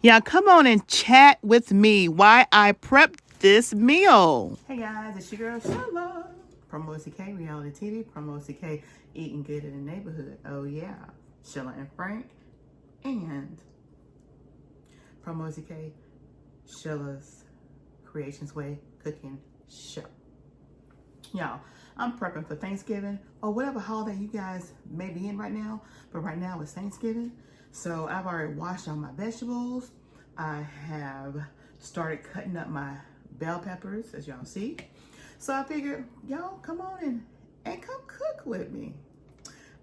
Yeah, come on and chat with me why I prepped this meal. Hey guys, it's your girl Shala. PromoSTK, reality TV, PromoSTK, eating good in the neighborhood. Oh yeah, Sheila and Frank, and PromoSTK, Sheila's Creations Way Cooking Show. Y'all, I'm prepping for Thanksgiving or whatever holiday you guys may be in right now, but right now it's Thanksgiving. So I've already washed all my vegetables. I have started cutting up my bell peppers, as y'all see. So I figured, y'all come on and come cook with me.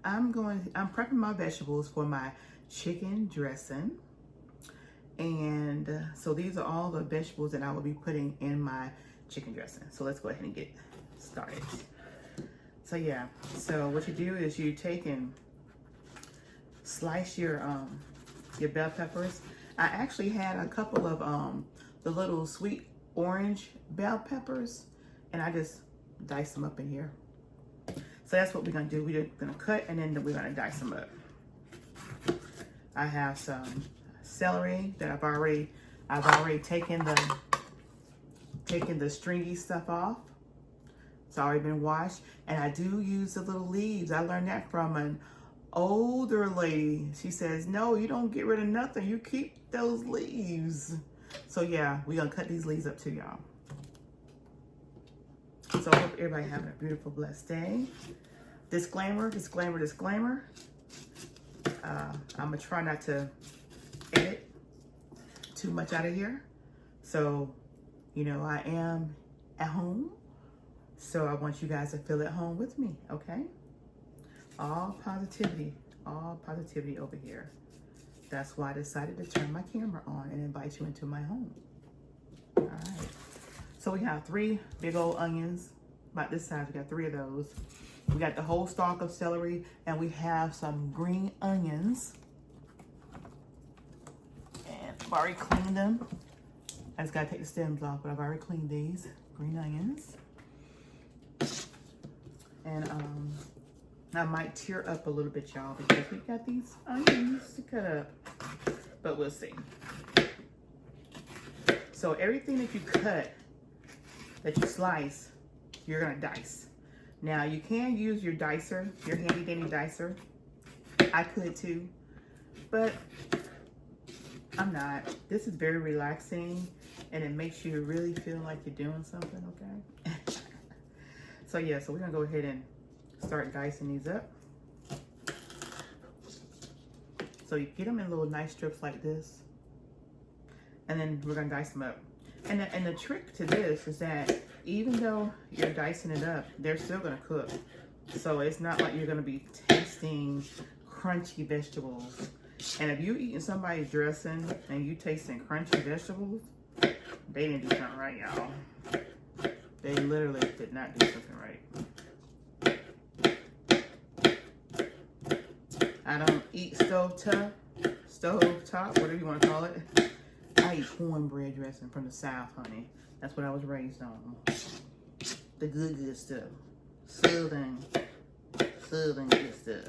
I'm prepping my vegetables for my chicken dressing. And so these are all the vegetables that I will be putting in my chicken dressing. So let's go ahead and get started. So yeah, so what you do is you take and slice your bell peppers. I actually had a couple of the little sweet orange bell peppers, and I just dice them up in here. So that's what we're gonna do. We're gonna cut and then we're gonna dice them up. I have some celery that I've already taken the stringy stuff off. It's already been washed, and I do use the little leaves. I learned that from an older lady. She says, no, you don't get rid of nothing. You keep those leaves. So yeah, we're gonna cut these leaves up too, y'all. So I hope everybody having a beautiful, blessed day. Disclaimer, disclaimer, disclaimer. I'm gonna try not to edit too much out of here. So, you know, I am at home. So I want you guys to feel at home with me, okay? All positivity over here. That's why I decided to turn my camera on and invite you into my home. All right. So we have 3 big old onions, about this size. We got 3 of those. We got the whole stalk of celery, and we have some green onions. And I've already cleaned them. I just gotta take the stems off, but I've already cleaned these green onions. And I might tear up a little bit, y'all, because we got these onions to cut up, but we'll see. So everything that you cut, that you slice, you're gonna dice. Now you can use your dicer, your handy dandy dicer. I could too, but I'm not. This is very relaxing, and it makes you really feel like you're doing something, okay? So yeah, so we're gonna go ahead and start dicing these up. So you get them in little nice strips like this, and then we're gonna dice them up. And the trick to this is that even though you're dicing it up, they're still gonna cook. So it's not like you're gonna be tasting crunchy vegetables. And if you're eating somebody's dressing and you tasting crunchy vegetables, they didn't do something right, y'all. They literally did not do something right. I don't eat stovetop, whatever you want to call it. I eat cornbread dressing from the South, honey. That's what I was raised on. The good stuff. Southern good stuff.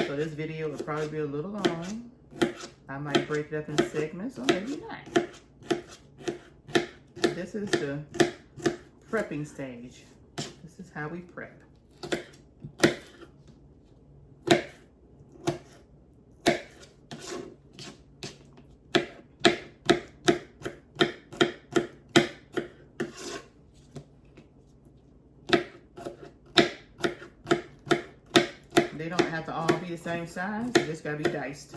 So this video will probably be a little long. I might break it up in segments, or maybe not. This is the prepping stage. This is how we prep. They don't have to all be the same size. They just gotta be diced.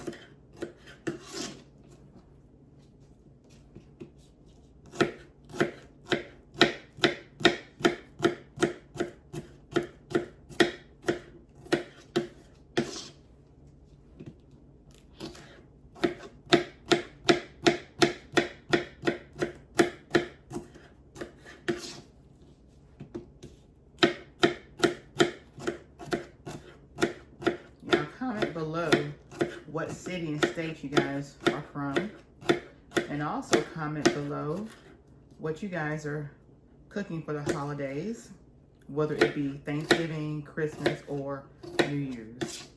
Comment below what city and state you guys are from, and also comment below what you guys are cooking for the holidays, whether it be Thanksgiving, Christmas, or New Year's.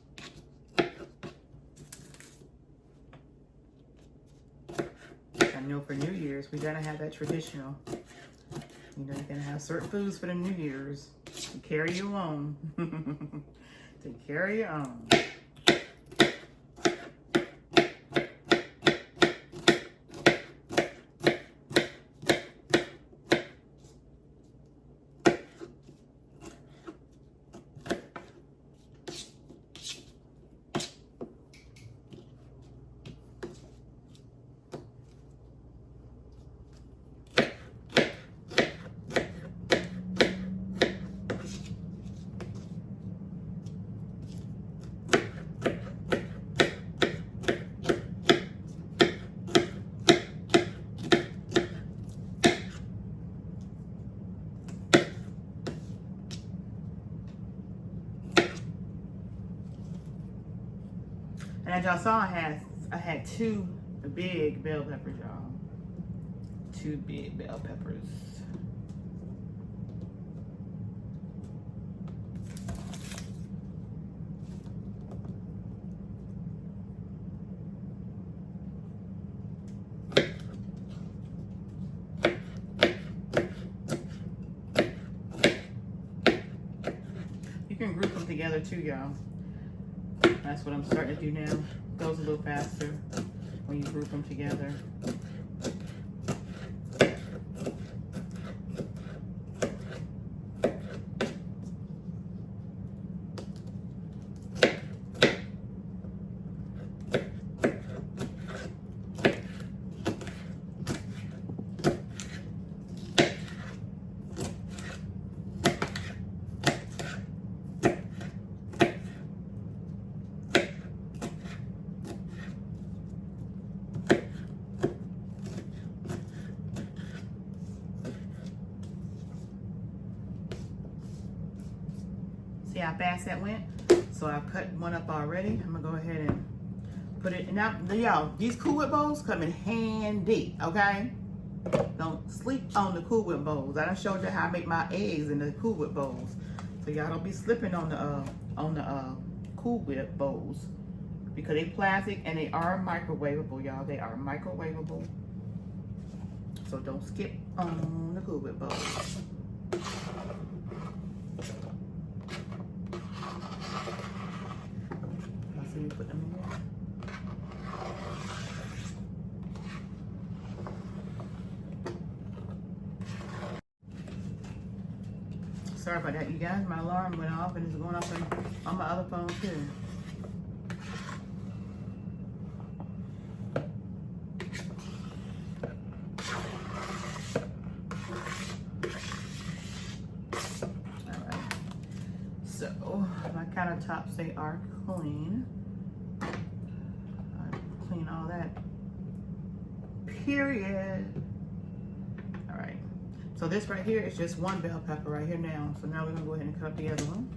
I know for New Year's, we gotta have that traditional. You know, you're gonna have certain foods for the New Year's to carry you on. To carry you on. And as y'all saw, I had 2 big bell peppers, y'all. 2 big bell peppers. You can group them together too, y'all. That's what I'm starting to do now. Goes a little faster when you group them together. See how fast that went? So I've cut one up already. I'm gonna go ahead and put it. Now, y'all, these Cool Whip bowls come in handy, okay? Don't sleep on the Cool Whip bowls. I done showed you how I make my eggs in the Cool Whip bowls. So y'all don't be slipping on the Cool Whip bowls because they plastic and they are microwavable, y'all. They are microwavable. So don't skip on the Cool Whip bowls. Put them in there. Sorry about that, you guys. My alarm went off and it's going off on my other phone too. All right. So my countertops, they are clean. Clean all that, period. All right, so this right here is just 1 bell pepper right here now. So now we're gonna go ahead and cut up the other one.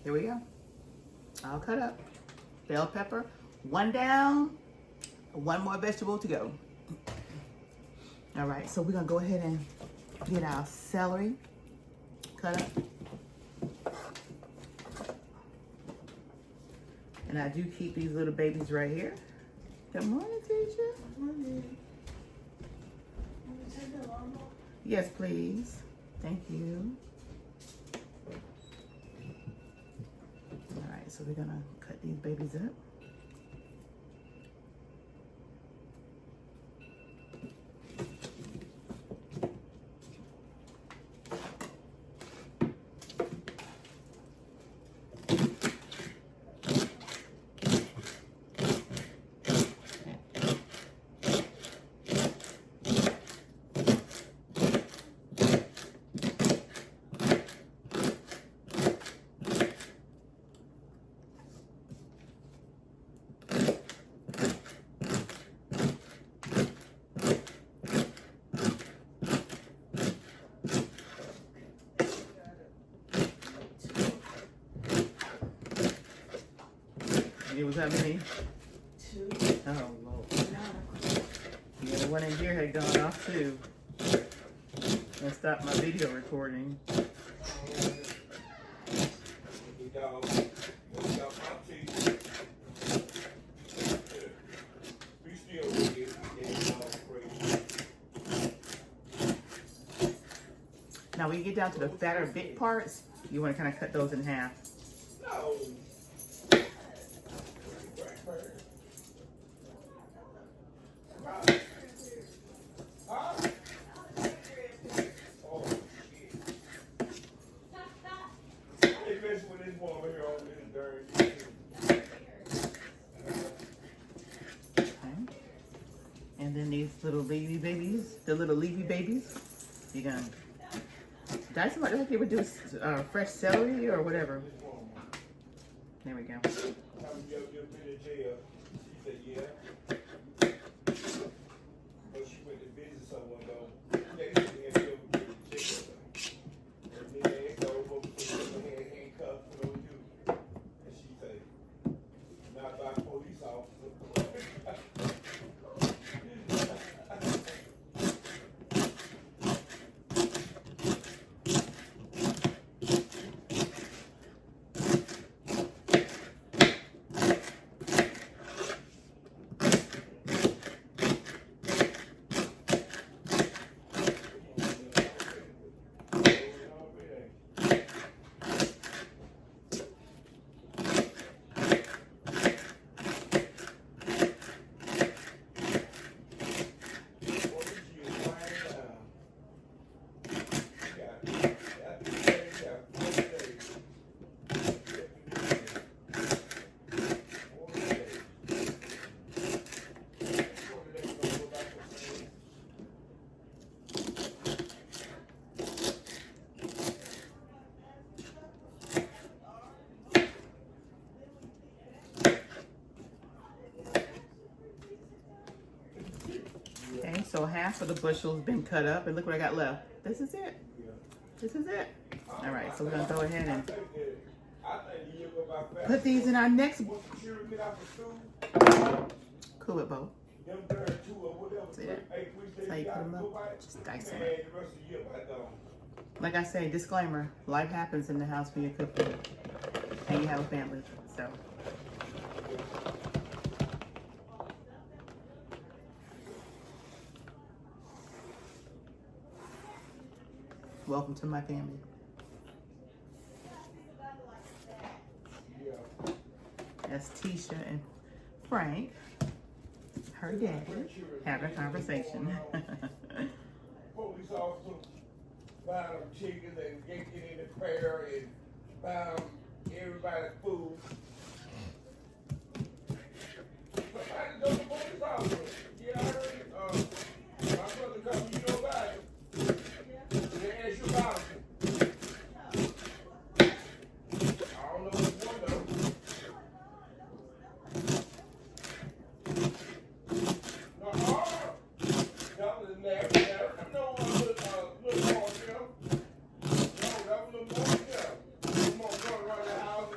Here we go. All cut up. Bell pepper. One down. One more vegetable to go. All right, so we're gonna go ahead and get our celery cut up. And I do keep these little babies right here. Good morning, teacher. Good morning. Want me to take the lawnmower? Yes, please. Thank you. All right, so we're gonna cut these babies up. It was how many? 2. Oh, Lord. Yeah, the one in here had gone off too. And stopped my video recording. Now, when you get down to the fatter big parts, you want to kind of cut those in half. No. And then these little baby babies, the little leafy babies, you're gonna dice them like they would do fresh celery or whatever. There we go. Okay, so half of the bushel's been cut up, and look what I got left. This is it. This is it. All right, so we're gonna go ahead and put these in our next. Cool it, Bo. See that? That's how you put them up. Just dice them up. Like I say, disclaimer: life happens in the house when you're cooking, and you have a family. So. Welcome to my family. That's Tisha and Frank, her daddy, having a conversation. Police officer buying them chickens and getting in the prayer and buying everybody food. Somebody know the police officer. Yeah, I heard my brother come, you know about it. They asked you about it. I don't know which one though. Little more, you know? No, that was a little more, yeah. Little more going around the house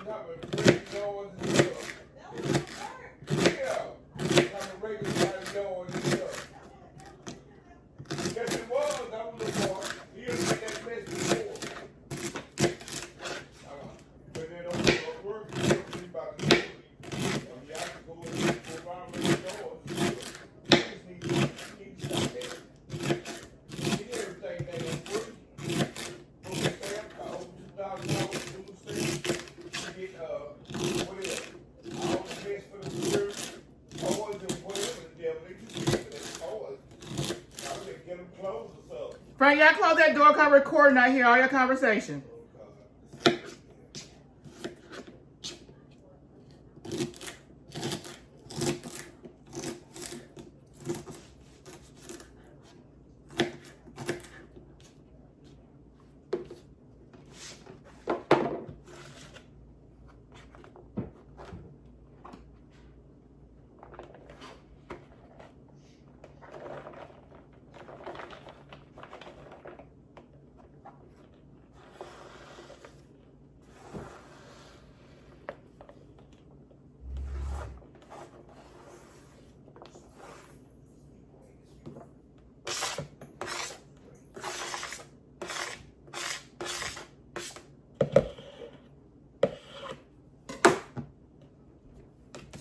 what's up? Frank, y'all close that door 'cause I'm recording. I hear all your conversation. Oh, God.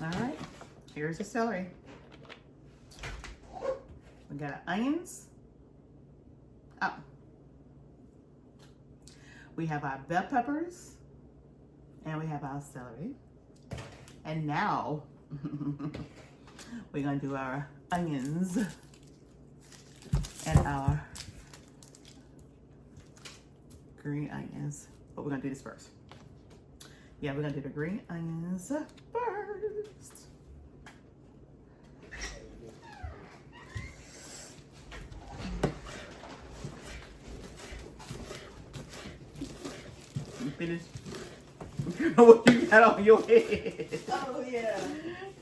All right, here's the celery. We got onions. Oh. We have our bell peppers. And we have our celery. And now, we're gonna do our onions and our green onions. But we're gonna do this first. Yeah, we're gonna do the green onions first. You finished? What you got on your head? Oh yeah.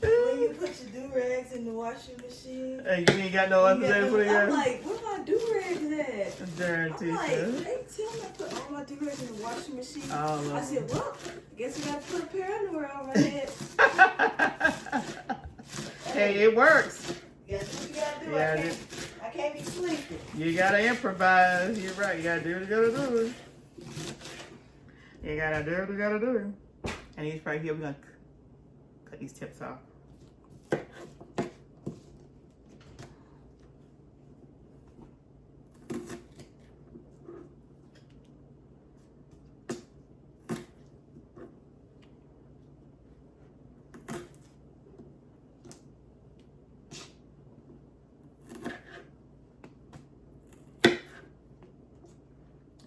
When you put your do-rags in the washing machine. Hey, you ain't got no other Yeah, to put I'm in? like, where my do-rags at? Darn I'm like, teacher. they tell me I put all my do-rags in the washing machine. All of I said, well, I guess we gotta put a pair of underwear on my head. Hey, it works. Guess what you gotta do? Yeah, I can't be sleeping. You gotta improvise. You're right. You gotta do what you gotta do. You gotta do what you gotta do. And these right here, we're gonna cut these tips off.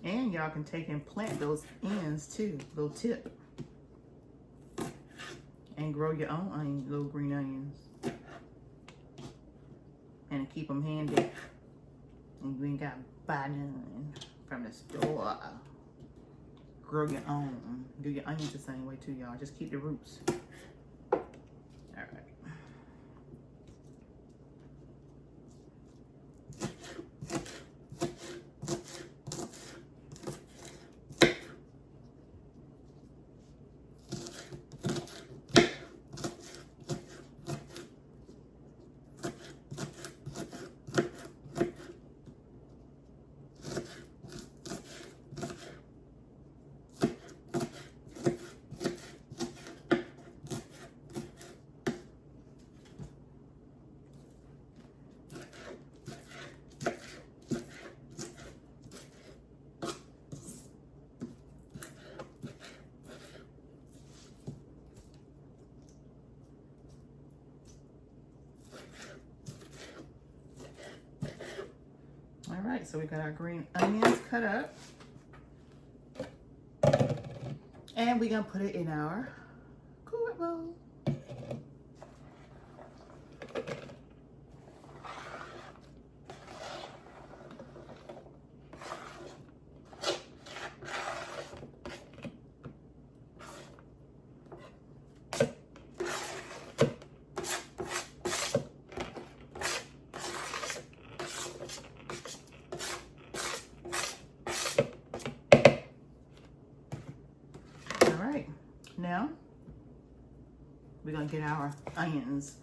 And y'all can take and plant those ends too, little tip. And grow your own onion, little green onions. And keep them handy. And you ain't got to buy none from the store. Grow your own. Do your onions the same way too, y'all. Just keep the roots. All right. All right, so we got our green onions cut up. And we're gonna put it in our cooler bowl. Now, we're gonna get our onions.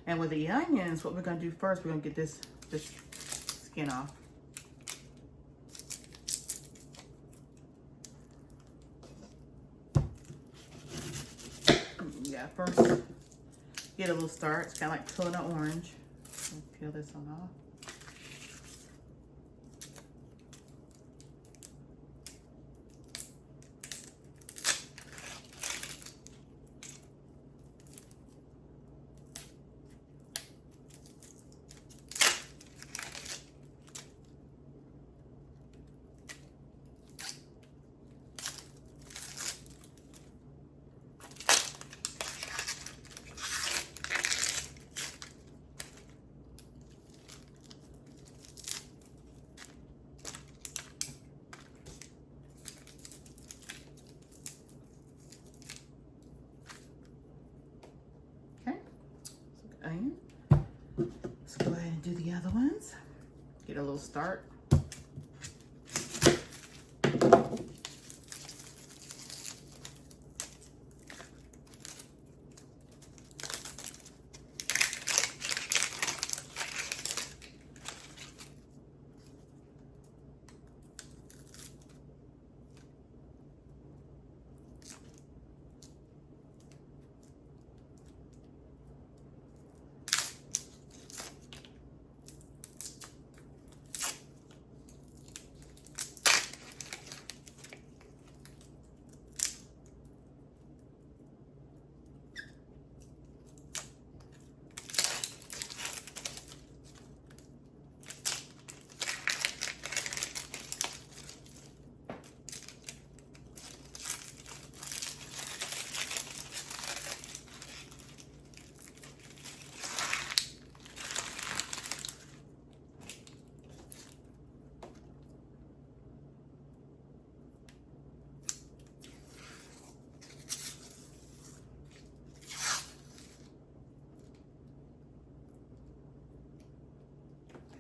And with the onions, what we're gonna do first, we're gonna get this skin off. Yeah, first, get a little start. It's kind of like peeling an orange. Peel this one off. get a little start.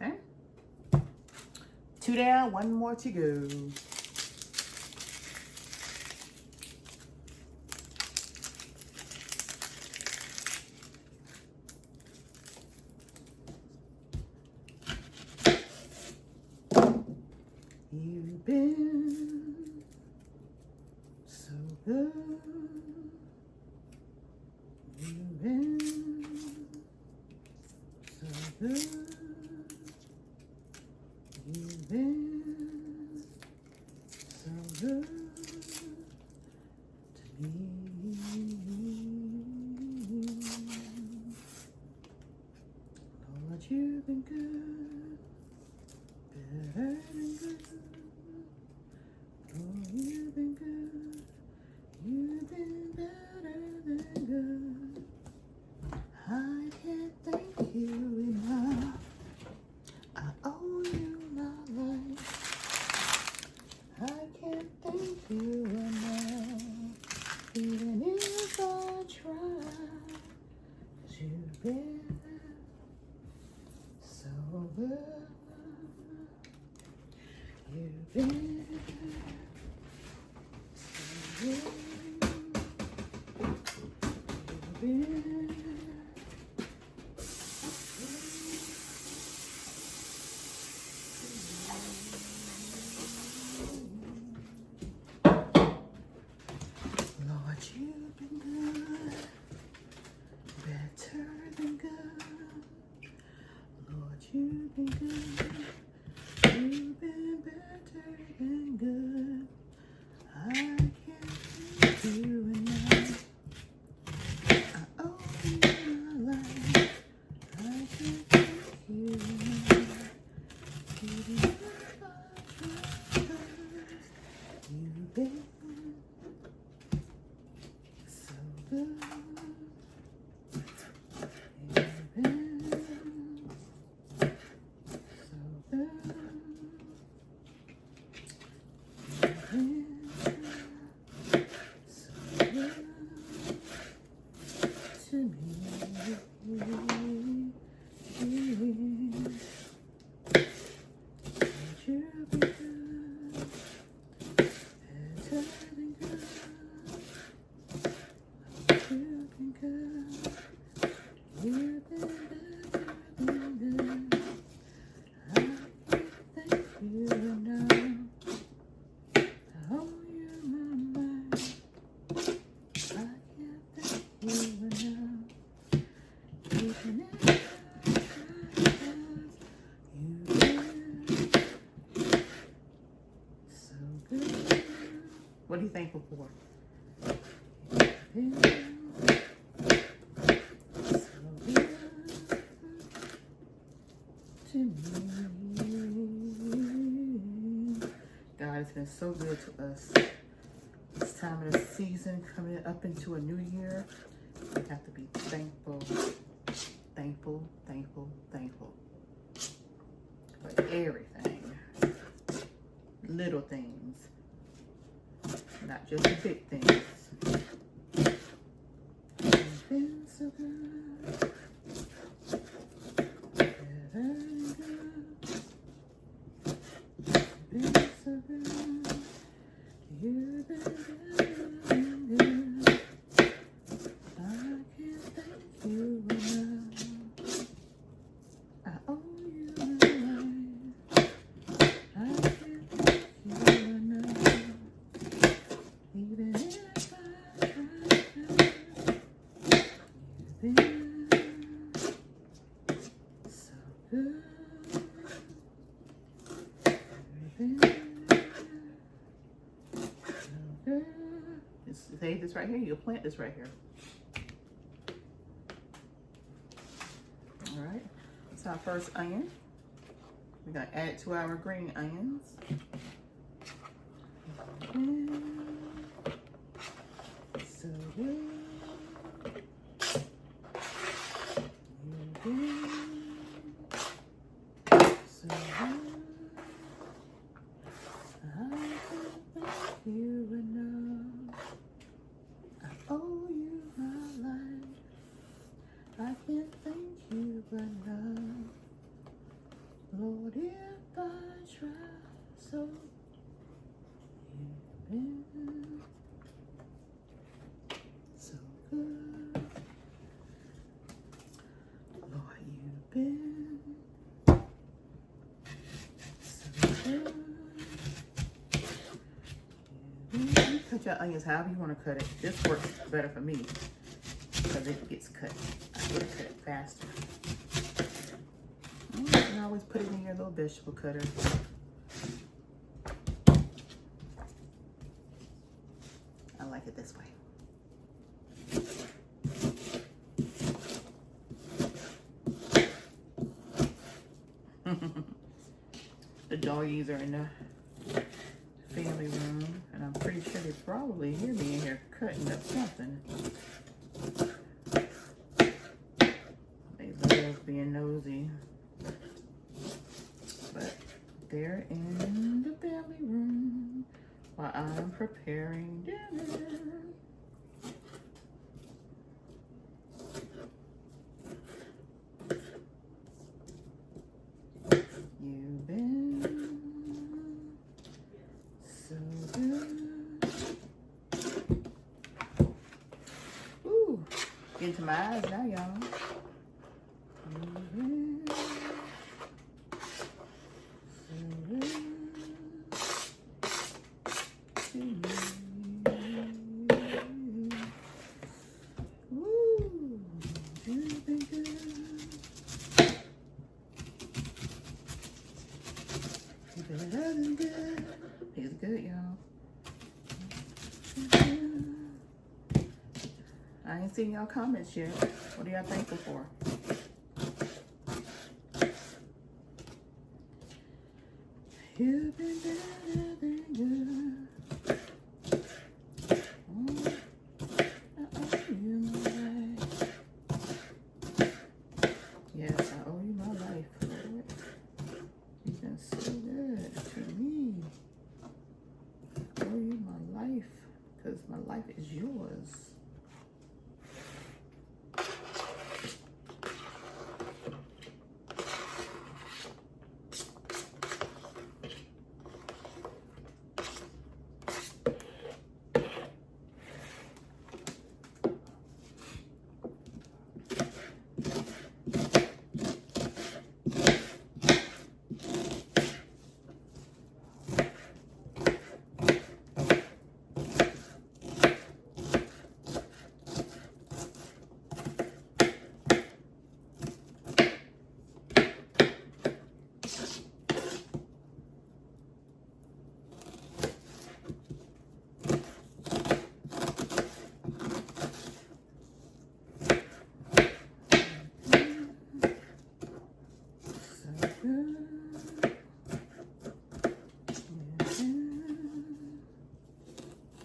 Okay. 2 down, 1 more to go. You've been so good. You've been so good. You've been so good to me. Lord, you've been good, better than good. Oh, you've been good, you've been better than good. I can't thank you enough. I owe you my life. I can't thank you enough, even if I try. 'Cause you've been so good. You've been so good. You've been Lord, you've been good, better than good. Lord, you've been good, you've been better than good. I can't thank you enough. I owe you my life. I can't thank you enough. Even if I try, 'cause you've been so good. You've been so good. You've been so good to me. You've been good, better than good. You've been good, you've been better than good. I can't thank you enough. I owe you my life. I can't thank you enough. Even if I try, 'cause you've been so good. What are you thankful for? You've been so good to me. God has been so good to us. This time of the season, coming up into a new year, we have to be thankful, thankful, thankful, thankful for everything. Little things, not just the big things. You've been so good, better than good. save this right here. You can plant this right here. All right. So our first onion. We're gonna add it to our green onions. So good. So good. You enough. I owe you my life. I can't thank you enough. Lord, if I try, so you've been so good. Lord, you've been so good. You cut your onions however you want to cut it. This works better for me because it gets cut. I can cut it faster. You can always put it in your little vegetable cutter. I like it this way. The doggies are in the family room, and I'm pretty sure they probably hear me in here cutting up something. They love being nosy. But they're in the family room while I'm preparing dinner. You've been so good. Ooh, into my eyes now, y'all. You've been so good to me. Ooh, you've been good. Better than good. He's good, y'all. I ain't seen y'all comments yet. What are y'all thankful for? You've been better than good. Oh, I owe you my life. Yes, I owe you my life, Lord. You've been so good to me. I owe you my life, because my life is yours.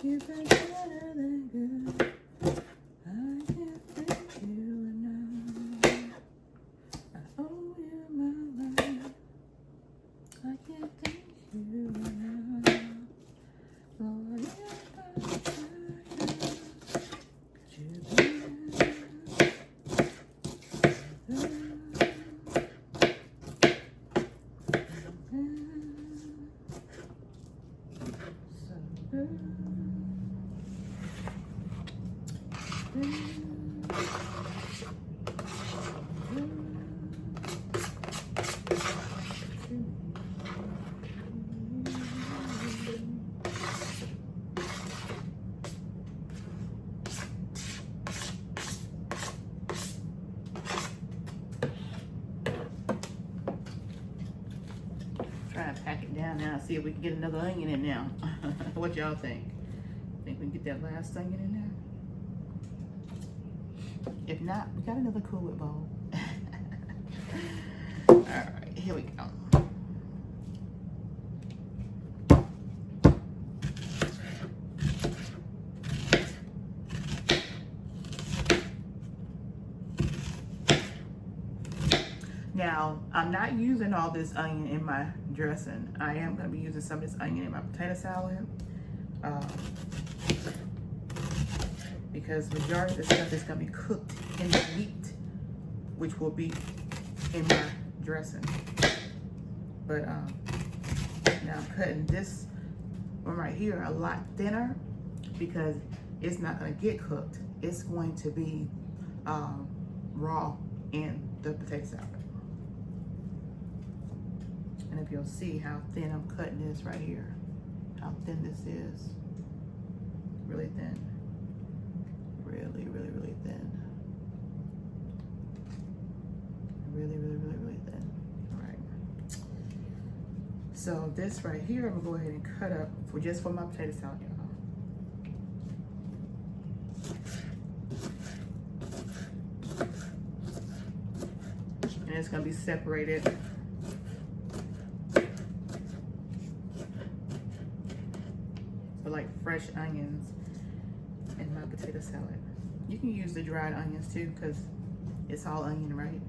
You've been better than good. I can't thank you enough. I owe you my life. I can't thank you enough. Lord, if I try, you've been so good. So good. Try and pack it down now. See if we can get another onion in now. What y'all think? think we can get that last onion in there. If not, we got another Cool Whip bowl. All right, here we go. Now, I'm not using all this onion in my dressing. I am going to be using some of this onion in my potato salad. Because majority of the stuff is going to be cooked in the meat, which will be in my dressing. But now I'm cutting this one right here a lot thinner because it's not going to get cooked. It's going to be raw in the potato salad. And if you'll see how thin I'm cutting this right here, how thin this is, really thin, really, really, really thin, really, really, really, really thin. All right. So this right here, I'm gonna go ahead and cut up for just for my potato salad, y'all. And it's gonna be separated. Like fresh onions in my potato salad. You can use the dried onions too because it's all onion, right?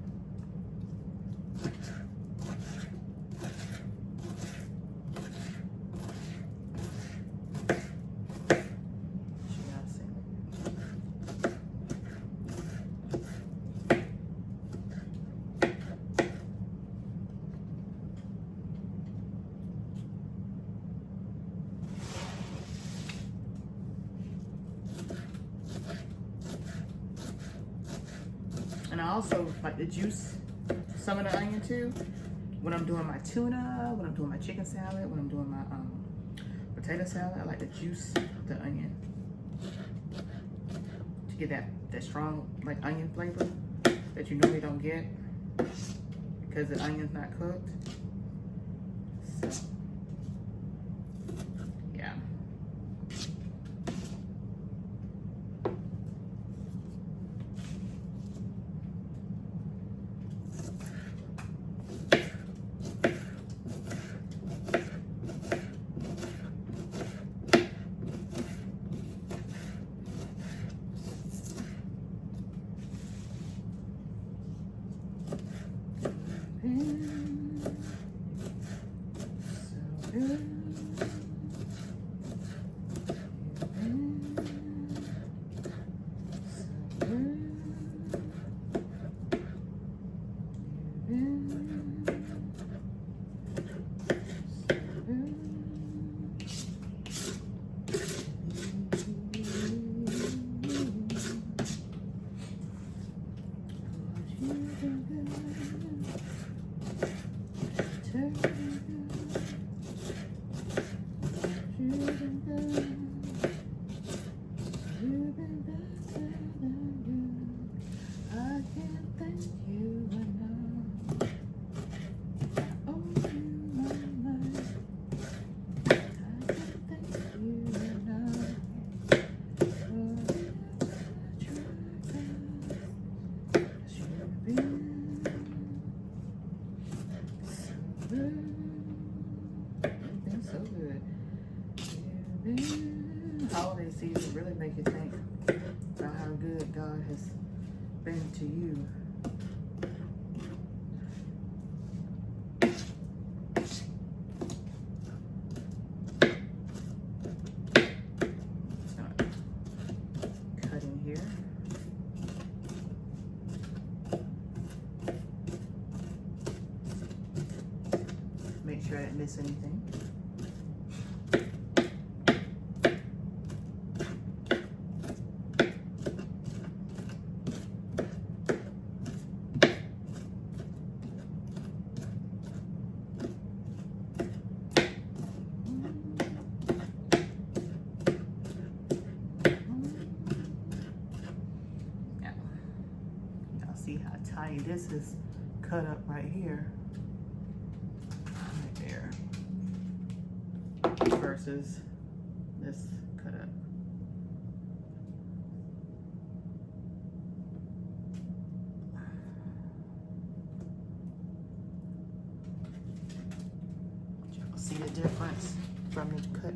And I also like to juice some of the onion too. When I'm doing my tuna, when I'm doing my chicken salad, when I'm doing my potato salad, I like to juice the onion to get that strong like onion flavor that you normally don't get because the onion's not cooked. So, yeah. Holiday season really make you think about how good God has been to you. So, cut in here. Make sure I didn't miss anything. See how tight this is cut up right here, right there, versus this cut up. this from the cut.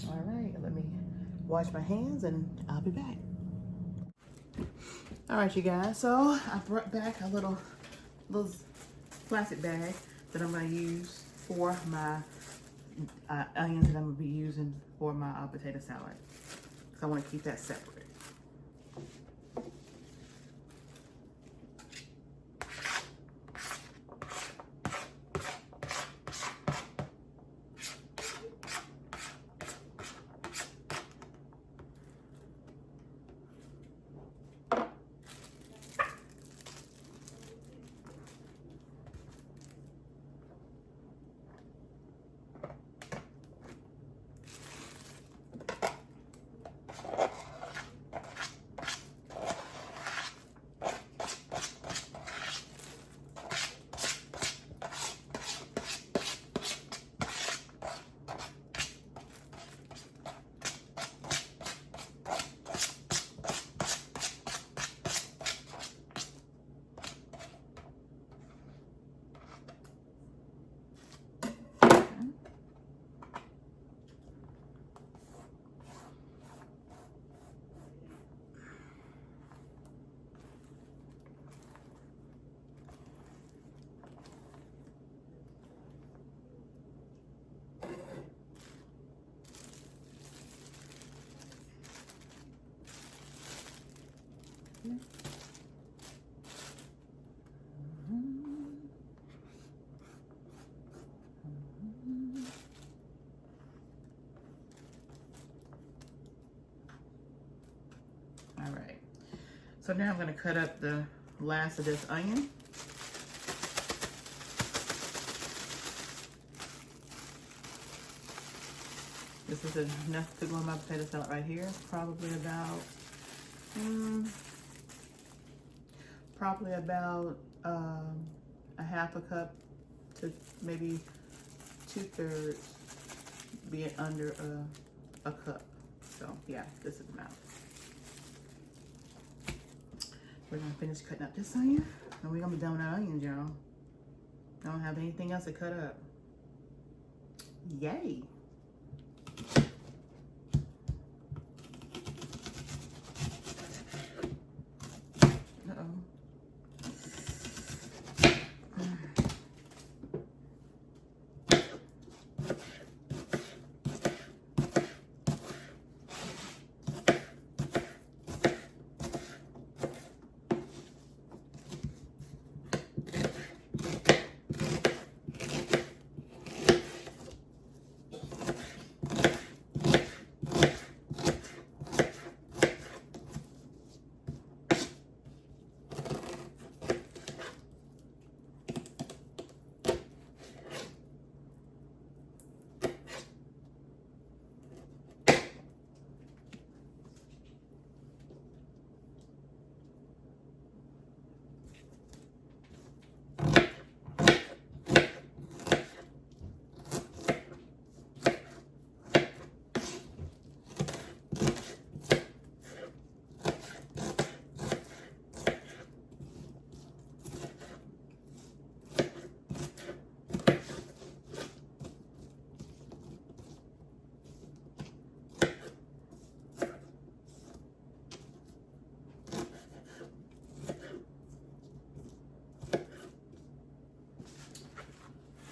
All right, let me wash my hands and I'll be back. All right, you guys, so I brought back a little plastic bag that I'm gonna use for my onions that I'm gonna be using for my potato salad. So I wanna keep that separate. All right, so now I'm gonna cut up the last of this onion. This is enough to go in my potato salad right here. Probably about a half a cup to maybe 2/3 being under a cup. So yeah, this is the amount. We're gonna finish cutting up this onion, and we're gonna be done with our onions, y'all. I don't have anything else to cut up. Yay!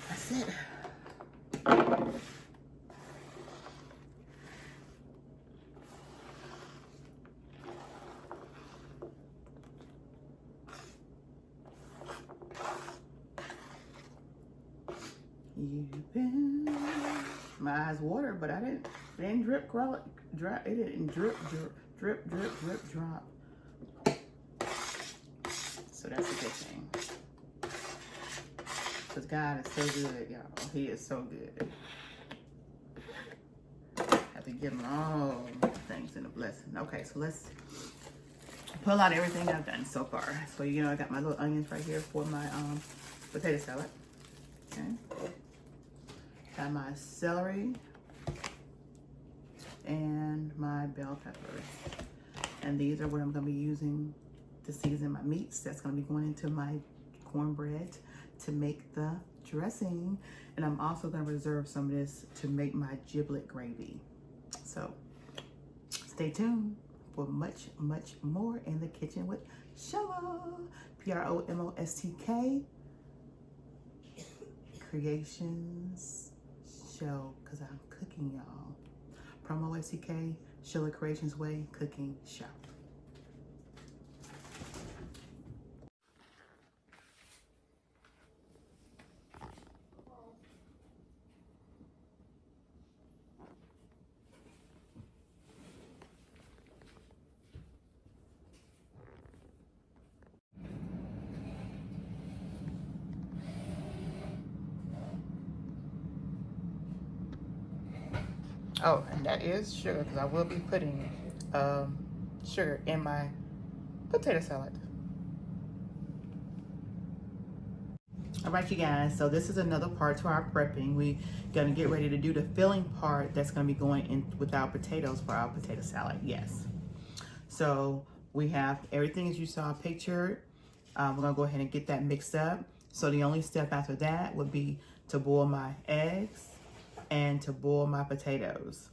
That's it. You've been, my eyes water, but it didn't drip, drop. It didn't drip, drop. So that's a good thing. Because God is so good, y'all. He is so good. Have to give him all the things in a blessing. Okay, so let's pull out everything I've done so far. So, you know, I got my little onions right here for my potato salad. Okay. Got my celery. my bell peppers. And these are what I'm gonna be using to season my meats. That's gonna be going into my cornbread to make the dressing. And I'm also gonna reserve some of this to make my giblet gravy. So stay tuned for much, much more in the kitchen with Shella. PROMOSTK Creations Show, because I'm cooking, y'all. PromoSTK, Shella Creations Way Cooking Show. Oh, and that is sugar, because I will be putting sugar in my potato salad. All right, you guys, so this is another part to our prepping. We're gonna get ready to do the filling part that's gonna be going in with our potatoes for our potato salad, yes. So we have everything as you saw pictured. We're gonna go ahead and get that mixed up. So the only step after that would be to boil my eggs and to boil my potatoes.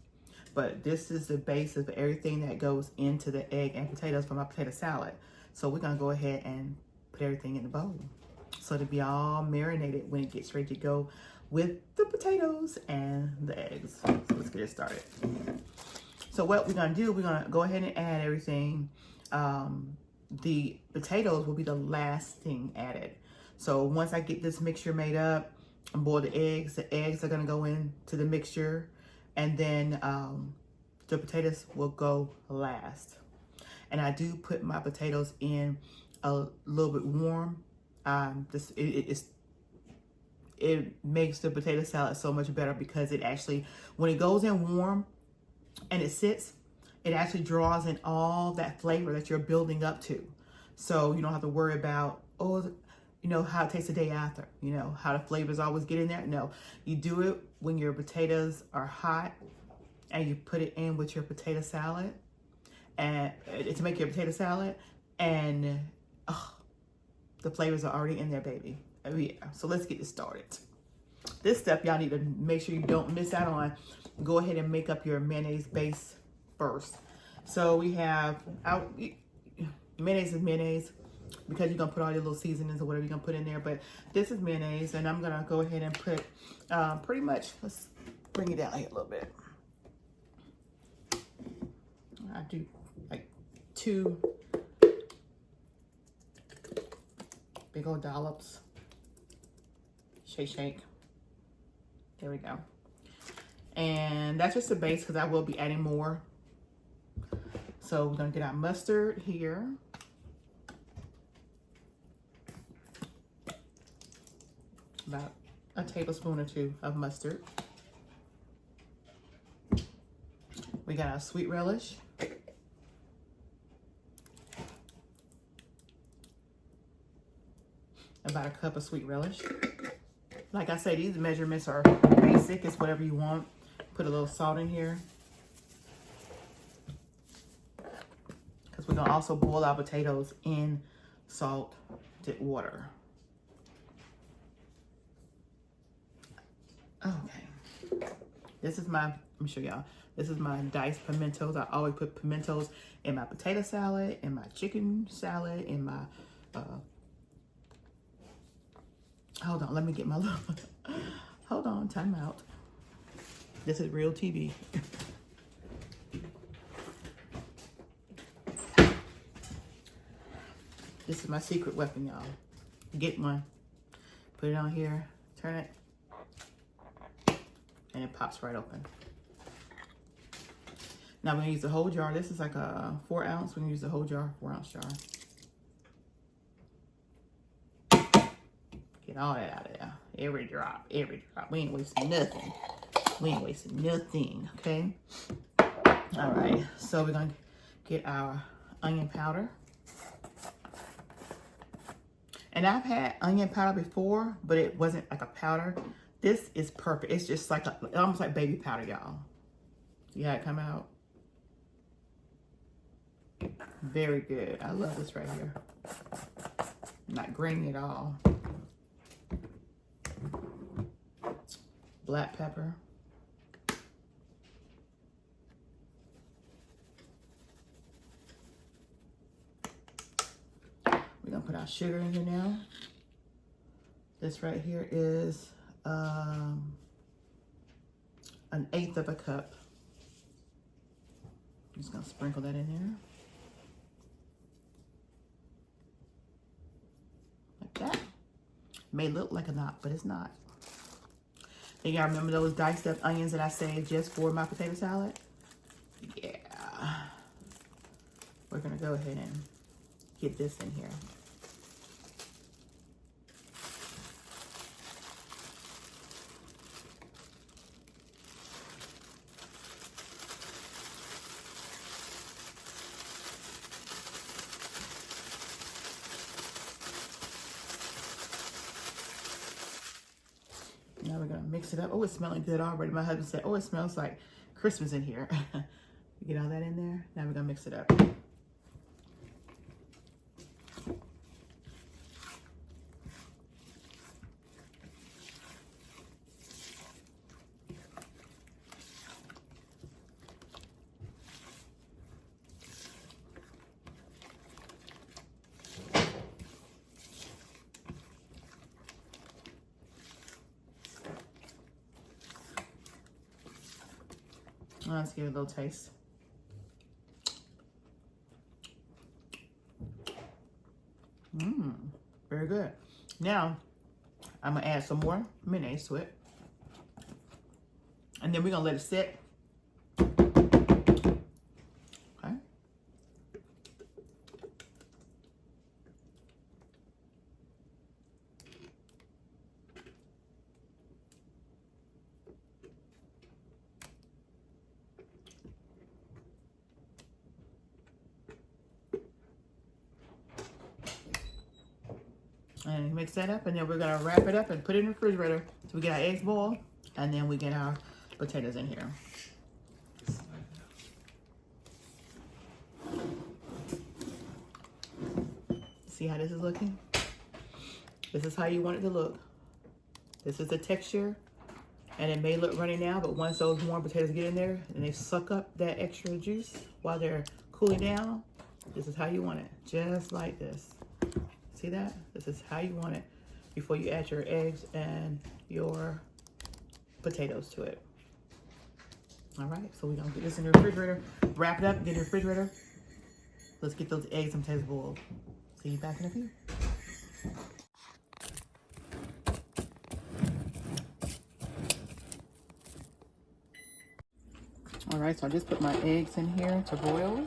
But this is the base of everything that goes into the egg and potatoes for my potato salad. So we're gonna go ahead and put everything in the bowl, so to be all marinated when it gets ready to go with the potatoes and the eggs. So let's get it started. So what we're gonna do, we're gonna go ahead and add everything. The potatoes will be the last thing added. So once I get this mixture made up and boil the eggs are gonna go into the mixture, and then the potatoes will go last. And I do put my potatoes in a little bit warm. It makes the potato salad so much better, because it actually, when it goes in warm and it sits, it actually draws in all that flavor that you're building up to. So you don't have to worry about, oh, you know, how it tastes the day after, you know, how the flavors always get in there. No, you do it when your potatoes are hot and you put it in with your potato salad, and to make your potato salad, and the flavors are already in there, baby. Oh yeah, so let's get this started. This step y'all need to make sure you don't miss out on. Go ahead and make up your mayonnaise base first. So we have mayonnaise is mayonnaise, because you're gonna put all your little seasonings or whatever you're gonna put in there. But this is mayonnaise, and I'm gonna go ahead and put pretty much, let's bring it down here a little bit. I do like 2 big old dollops. Shake, shake. There we go. And that's just the base, because I will be adding more. So we're gonna get our mustard here. About a tablespoon or 2 of mustard. We got our sweet relish. About a cup of sweet relish. Like I say, these measurements are basic. It's whatever you want. Put a little salt in here, because we're gonna also boil our potatoes in salted water. Okay. This is my, let me show y'all. This is my diced pimentos. I always put pimentos in my potato salad, in my chicken salad, in my, hold on, let me get my little, hold on, time out. This is real TV. This is my secret weapon, y'all. Get one, put it on here, turn it, and it pops right open. Now we're gonna use the whole jar. This is like a 4 ounce. We're gonna use the whole jar, 4 ounce jar. Get all that out of there. Every drop, every drop. We ain't wasting nothing. We ain't wasting nothing, okay? All right, so we're gonna get our onion powder. And I've had onion powder before, but it wasn't like a powder. This is perfect. It's just like almost like baby powder, y'all. See how it come out? Very good. I love this right here. Not grainy at all. Black pepper. We're gonna put our sugar in here now. This right here is 1/8 of a cup. I'm just gonna sprinkle that in there. Like that. May look like a knot, but it's not. And y'all remember those diced up onions that I saved just for my potato salad? Yeah. We're gonna go ahead and get this in here. Now we're gonna mix it up. Oh, it's smelling good already. My husband said, oh, it smells like Christmas in here. Get all that in there. Now we're gonna mix it up. Let's give it a little taste. Very good. Now, I'm gonna add some more mayonnaise to it. And then we're gonna let it sit. Okay. And mix that up, and then we're gonna wrap it up and put it in the refrigerator so we get our eggs boiled, and then we get our potatoes in here. See how this is looking? This is how you want it to look. This is the texture, and it may look runny now, but once those warm potatoes get in there and they suck up that extra juice while they're cooling down, this is how you want it, just like this. See that? This is how you want it before you add your eggs and your potatoes to it. All right, so we're gonna get this in the refrigerator, wrap it up, get it in the refrigerator. Let's get those eggs and potatoes boiled. See you back in a few. All right, so I just put my eggs in here to boil.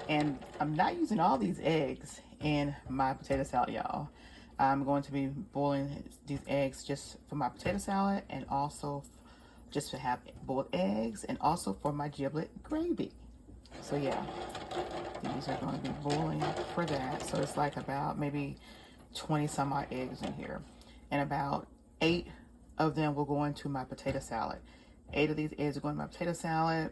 And I'm not using all these eggs in my potato salad, y'all. I'm going to be boiling these eggs just for my potato salad, and also just to have boiled eggs, and also for my giblet gravy. So yeah, these are going to be boiling for that. So it's like about maybe 20 some odd eggs in here, and about 8 of them will go into my potato salad. 8 of these eggs are going to my potato salad.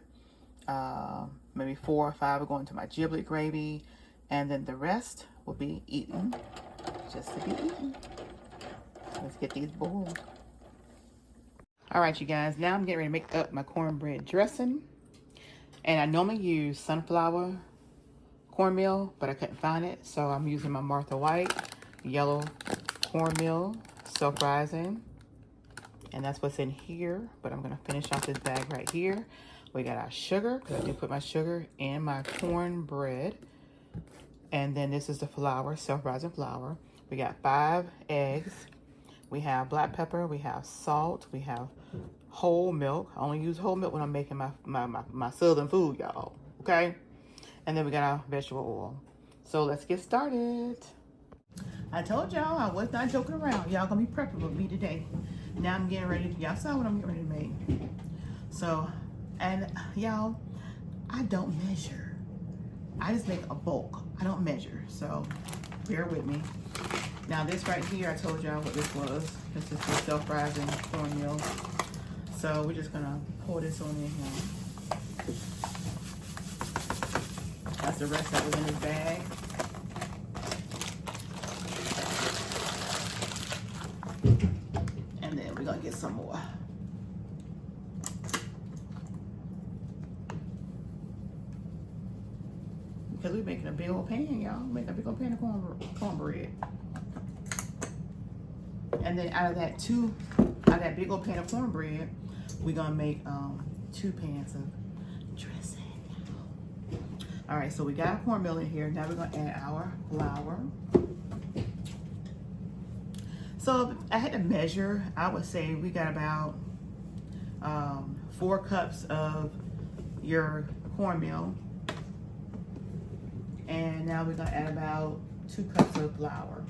Maybe 4 or 5 are going to my giblet gravy, and then the rest will be eaten just to be eaten. Let's get these boiled. All right, you guys, now I'm getting ready to make up my cornbread dressing. And I normally use sunflower cornmeal, but I couldn't find it, so I'm using my Martha White yellow cornmeal, self-rising. And that's what's in here, but I'm gonna finish off this bag right here. We got our sugar, because I do put my sugar in my cornbread. And then this is the flour, self-rising flour. We got 5 eggs. We have black pepper, we have salt, we have whole milk. I only use whole milk when I'm making my southern food, y'all, okay? And then we got our vegetable oil. So let's get started. I told y'all I was not joking around. Y'all gonna be prepping with me today. Now I'm getting ready. Y'all saw what I'm getting ready to make. So, and y'all, I don't measure. I just make a bulk. I don't measure. So bear with me. Now this right here, I told y'all what this was. This is the self-rising cornmeal. So we're just gonna pour this on in here. I the rest that was in his bag. And then we're gonna get some more. Because we're making a big old pan, y'all. Making a big old pan of cornbread. And then out of that big old pan of cornbread, we're gonna make 2 pans of dressing. All right, so we got our cornmeal in here. Now we're gonna add our flour. So I had to measure. I would say we got about 4 cups of your cornmeal. And now we're gonna add about 2 cups of flour.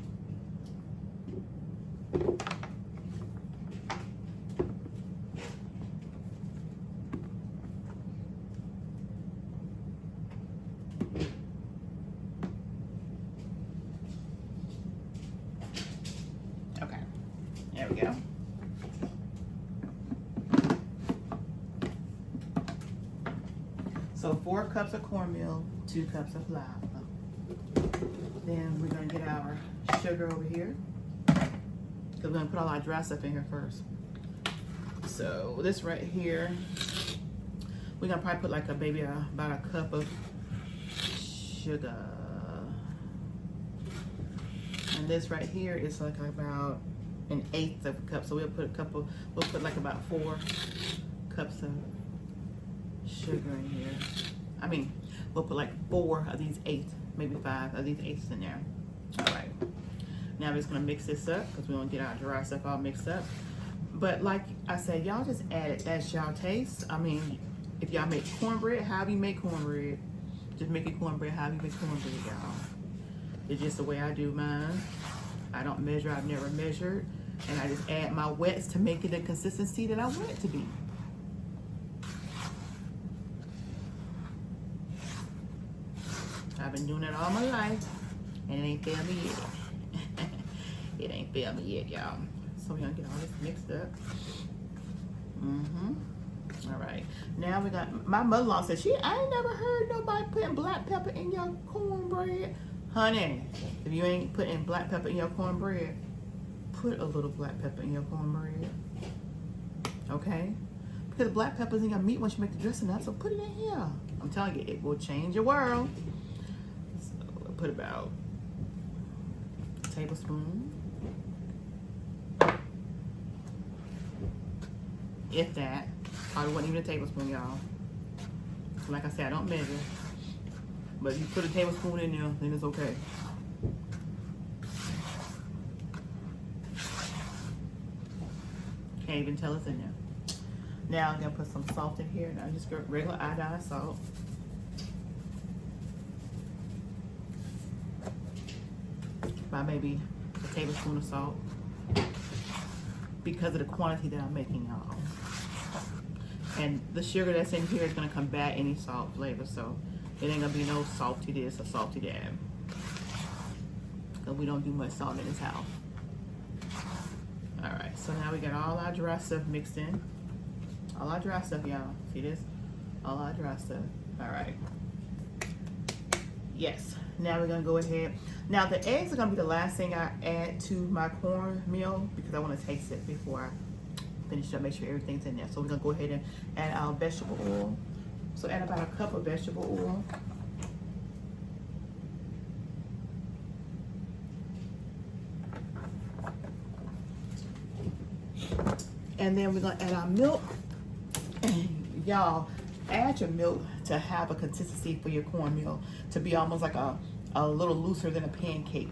Okay, there we go. So 4 cups of cornmeal, 2 cups of flour. Then we're gonna get our sugar over here, because we're gonna put all our dry stuff in here first. So this right here, we're gonna probably put like about a cup of sugar. And this right here is like about 1/8 of a cup. So we'll put like about 4 cups of sugar in here. I mean, we'll put like 4 of these 8, maybe 5 of these 8s in there. All right. Now we're just gonna mix this up because we want to get our dry stuff all mixed up. But like I said, y'all just add it as y'all taste. I mean, if y'all make cornbread, however you make cornbread, just make it cornbread however you make cornbread, y'all. It's just the way I do mine. I don't measure, I've never measured. And I just add my wets to make it the consistency that I want it to be. I've been doing it all my life, and it ain't failed me yet. It ain't failed me yet, y'all. So we're gonna get all this mixed up. All right. Now we got, my mother-in-law said, I ain't never heard nobody putting black pepper in your cornbread. Honey, if you ain't putting black pepper in your cornbread, put a little black pepper in your cornbread. Okay? Because black pepper's in your meat once you make the dressing up, so put it in here. I'm telling you, it will change your world. So we'll put about a tablespoon. If that. Probably wasn't even a tablespoon, y'all. Like I said, I don't measure. But if you put a tablespoon in there, then it's okay. Can't even tell it's in there. Now I'm gonna put some salt in here. Now just get regular iodine salt. About maybe a tablespoon of salt. Because of the quantity that I'm making, y'all. And the sugar that's in here is gonna combat any salt flavor, so it ain't gonna be no salty this or salty that. Because we don't do much salt in this house. All right, so now we got all our dry stuff mixed in. All our dry stuff, y'all. See this? All our dry stuff. All right. Yes, now we're gonna go ahead. Now the eggs are gonna be the last thing I add to my cornmeal because I wanna taste it before I finish up, make sure everything's in there. So we're gonna go ahead and add our vegetable oil. So add about a cup of vegetable oil. And then we're gonna add our milk. And y'all, add your milk to have a consistency for your cornmeal to be almost like a little looser than a pancake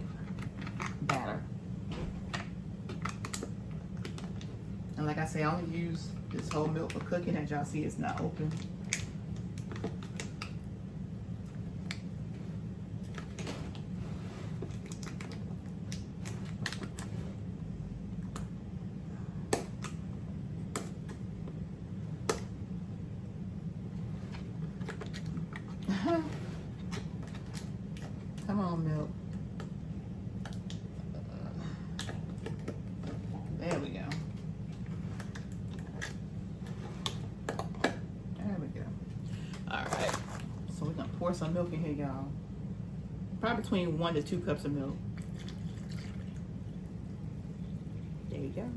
batter. And like I say, I only use this whole milk for cooking. As y'all see, it's not open. Come on, milk. There we go. There we go. All right. So we're gonna pour some milk in here, y'all. Probably between 1 to 2 cups of milk. There you go.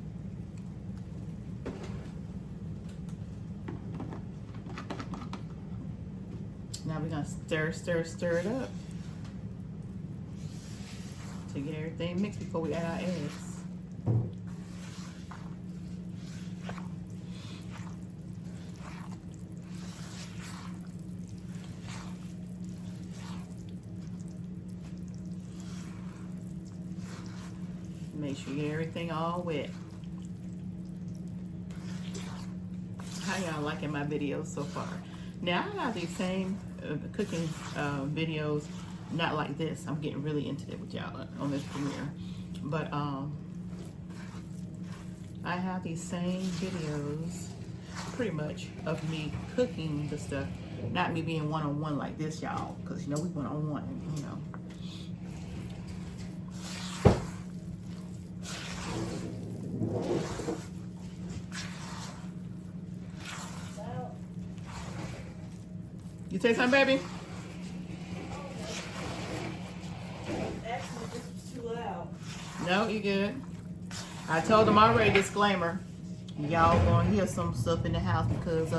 Now we're gonna stir it up to get everything mixed before we add our eggs. Make sure you get everything all wet. How y'all liking my videos so far? Now I have these same cooking videos, not like this. I'm getting really into it with y'all on this premiere, but I have these same videos pretty much of me cooking the stuff, not me being one-on-one like this, y'all, because you know we one-on-one, you know. You say something, baby? Actually, this was too loud. No, you good. I told them already, disclaimer. Y'all gonna hear some stuff in the house because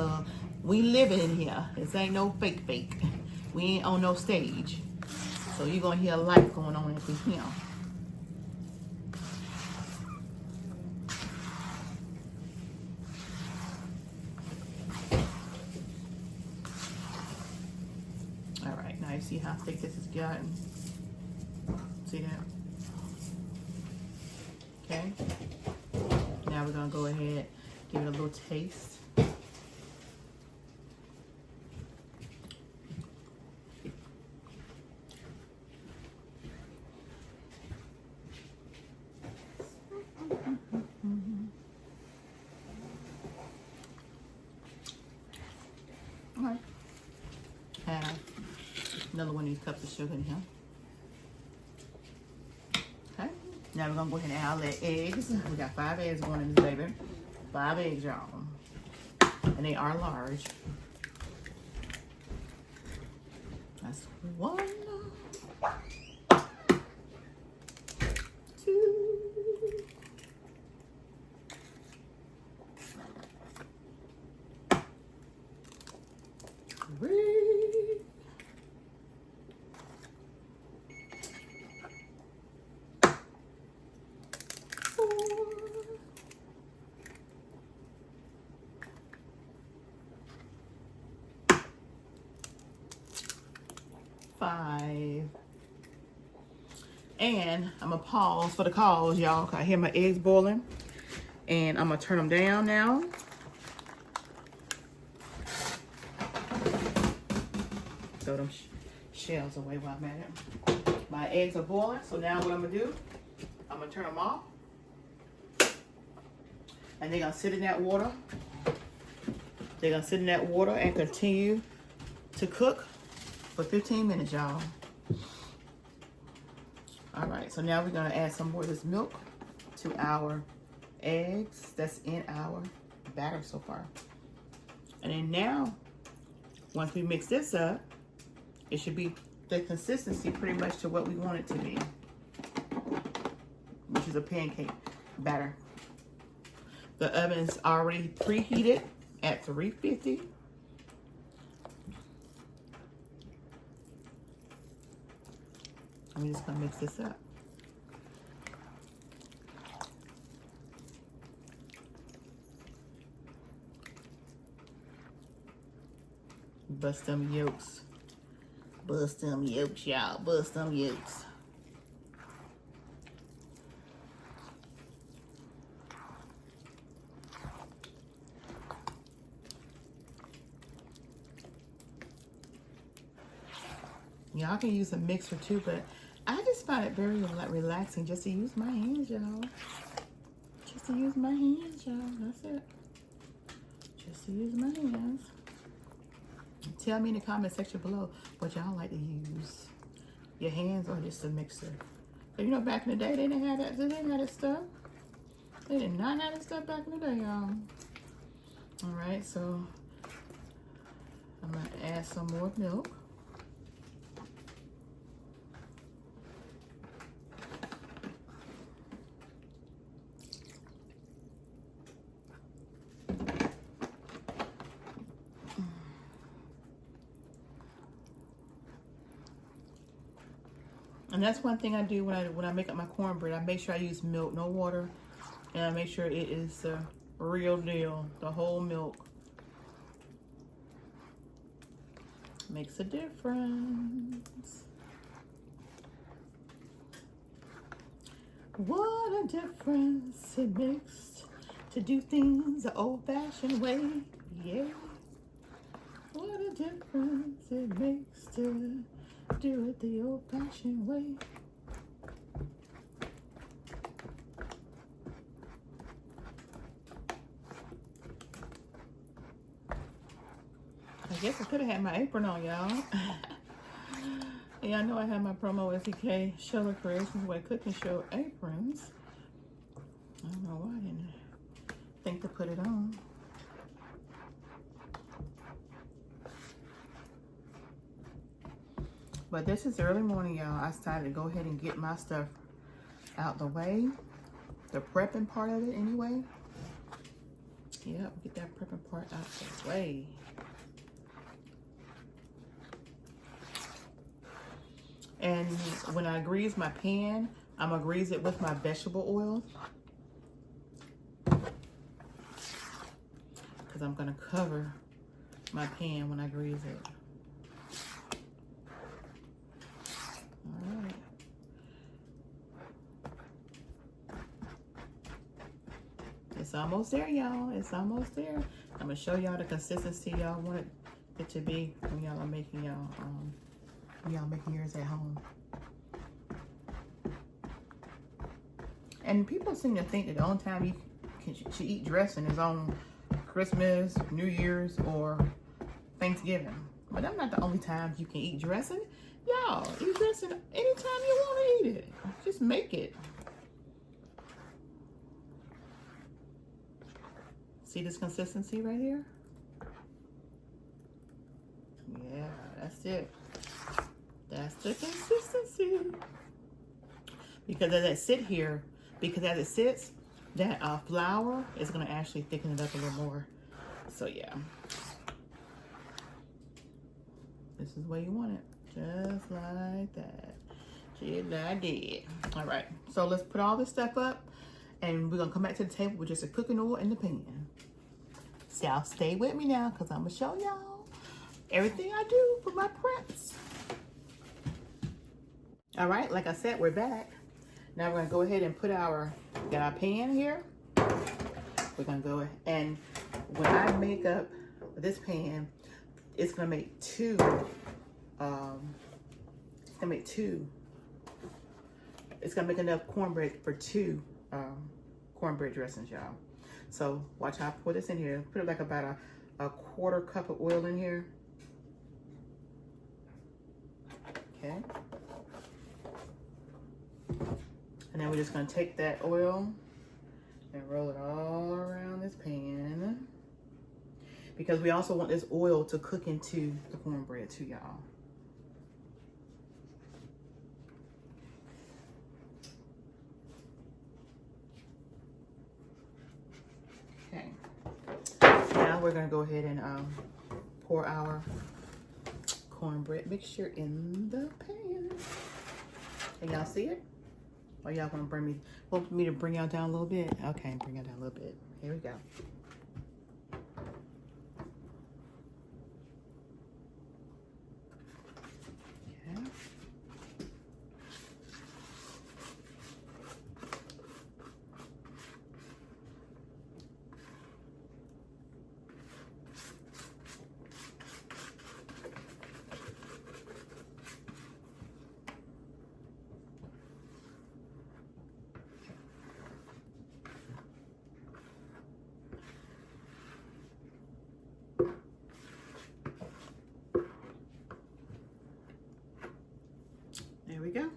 we living in here. This ain't no fake. We ain't on no stage. So you're gonna hear life going on if we here. Alright, now you see how thick this has gotten? See that? Okay. Now we're gonna go ahead, give it a little taste. Alright. Add another one of these cups of sugar in here. Okay. Now we're gonna go ahead and add all the eggs. We got 5 eggs going in this baby. 5 eggs, y'all. And they are large. That's 1, 2, 3, 4, 5. And I'm gonna pause for the calls, y'all. I hear my eggs boiling. And I'm gonna turn them down now. Throw them shells away while I'm at it. My eggs are boiling, so now what I'm gonna do, I'm gonna turn them off. And they're gonna sit in that water. They're gonna sit in that water and continue to cook for 15 minutes, y'all. All right, so now we're gonna add some more of this milk to our eggs that's in our batter so far. And then now, once we mix this up, it should be the consistency pretty much to what we want it to be, which is a pancake batter. The oven's already preheated at 350. I'm just gonna mix this up. Bust them yolks. Bust them yolks, y'all. Bust them yolks. Y'all can use a mixer too, but I just find it very relaxing just to use my hands, y'all. Just to use my hands, y'all. That's it. Just to use my hands. Tell me in the comment section below what y'all like to use. Your hands or just a mixer. But you know, back in the day, they didn't have that. They didn't have this stuff. They did not have this stuff back in the day, y'all. All right, so I'm gonna add some more milk. And that's one thing I do when I make up my cornbread. I make sure I use milk, no water, and I make sure it is the real deal, the whole milk. Makes a difference. What a difference it makes to do things the old-fashioned way. Yeah. What a difference it makes to do it the old-fashioned way. I guess I could have had my apron on, y'all. Yeah, I know I have my PromoSTK Sheller Creations Way Cooking Show aprons. I don't know why I didn't think to put it on. But this is early morning, y'all. I decided to go ahead and get my stuff out the way. The prepping part of it anyway. Yep, get that prepping part out the way. And when I grease my pan, I'm gonna grease it with my vegetable oil. Because I'm gonna cover my pan when I grease it. All right. It's almost there, y'all. It's almost there. I'm gonna show y'all the consistency y'all want it to be when y'all are making y'all making yours at home. And people seem to think that the only time you should eat dressing is on Christmas, New Year's, or Thanksgiving. But that's not the only times you can eat dressing. Y'all, eat dressing anytime you want to eat it. Just make it. See this consistency right here? Yeah, that's it. That's the consistency. Because as it sits here, that flour is going to actually thicken it up a little more. So yeah. This is the way you want it. Just like that. Just like I did. All right. So let's put all this stuff up. And we're going to come back to the table with just a cooking oil in the pan. So y'all stay with me now because I'm going to show y'all everything I do for my preps. All right, like I said, we're back. Now we're gonna go ahead and got our pan here. We're gonna go, and when I make up this pan, it's gonna make two, it's gonna make enough cornbread for two cornbread dressings, y'all. So watch how I pour this in here. Put like about a quarter cup of oil in here. Okay. And then we're just gonna take that oil and roll it all around this pan, because we also want this oil to cook into the cornbread too, y'all. Okay. Now we're gonna go ahead and pour our cornbread mixture in the pan. Can y'all see it? Or y'all want me to bring y'all down a little bit? Okay, bring it down a little bit. Here we go. Okay. There we go.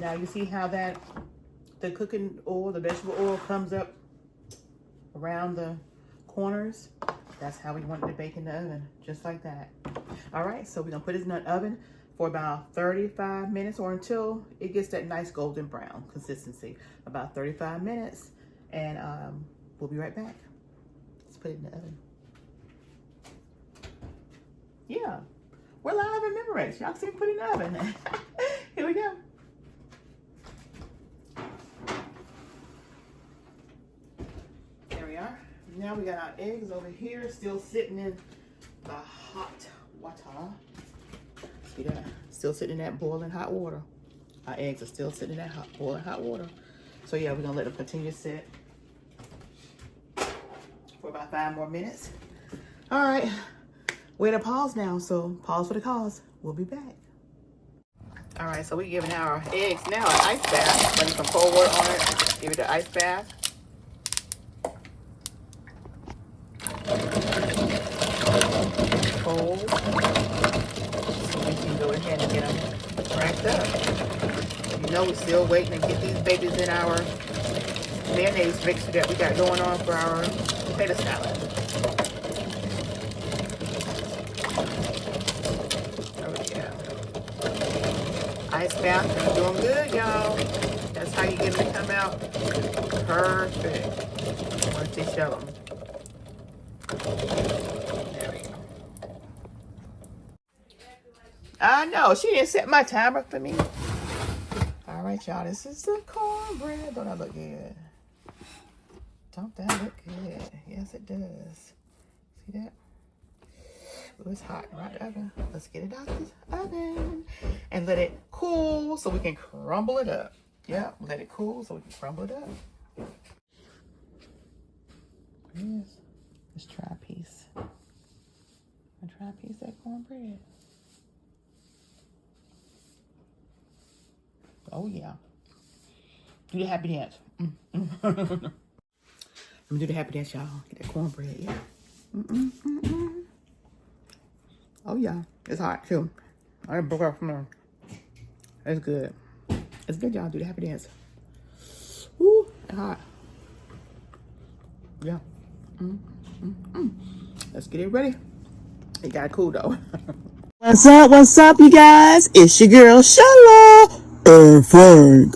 Now you see how the cooking oil, the vegetable oil comes up around the corners. That's how we want it to bake in the oven, just like that. All right, so we're gonna put this in the oven for about 35 minutes or until it gets that nice golden brown consistency. About 35 minutes, and we'll be right back. Let's put it in the oven. Yeah. We're live in Memorex. Y'all see me put it in the oven. Here we go. There we are. Now we got our eggs over here, still sitting in the hot water. See that? Still sitting in that boiling hot water. Our eggs are still sitting in that boiling hot water. So yeah, we're gonna let them continue to sit for about 5 more minutes. All right, we're at a pause now, so pause for the cause. We'll be back. All right, so we're giving our eggs now an ice bath. Putting some cold water on it. Give it an ice bath. Cold. So we can go ahead and get them cracked up. You know we're still waiting to get these babies in our mayonnaise mixture that we got going on for our potato salad. Oh yeah. Ice bath, doing good, y'all. That's how you get them to come out perfect. Once you shell them. There we go. I know, she didn't set my timer for me. All right, y'all, this is the cornbread. Don't that look good? Don't that look good? Yes, it does. See that? Oh, it's hot right in the oven. Let's get it out of the oven and let it cool so we can crumble it up. Yeah, let it cool so we can crumble it up. Yes. Let's try a piece. I'll try a piece of that cornbread. Oh yeah. Do the happy dance. Let me do the happy dance, y'all. Get that cornbread, yeah. Oh yeah, it's hot too. I broke off from there. It's good. It's good, y'all. Do the happy dance. Ooh, it's hot. Yeah. Let's get it ready. It got cool though. What's up, you guys? It's your girl Shala and Frank.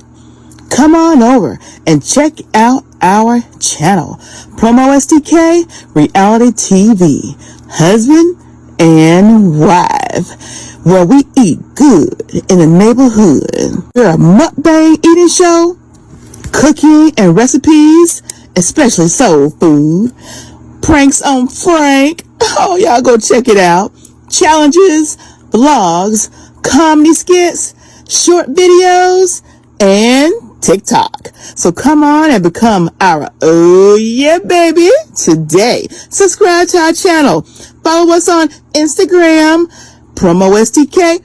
Come on over and check out our channel, PromoSTK Reality TV, husband and wife, where we eat good in the neighborhood. We're a mukbang eating show, cooking and recipes, especially soul food, pranks on Frank. Oh, y'all go check it out. Challenges, vlogs, comedy skits, short videos, and TikTok. So come on and become our oh yeah baby today. Subscribe to our channel. Follow us on Instagram, PromoSTK,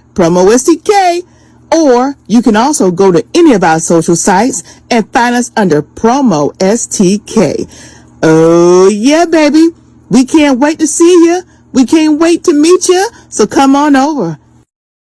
or you can also go to any of our social sites and find us under PromoSTK. Oh yeah baby. We can't wait to see you. We can't wait to meet you. So come on over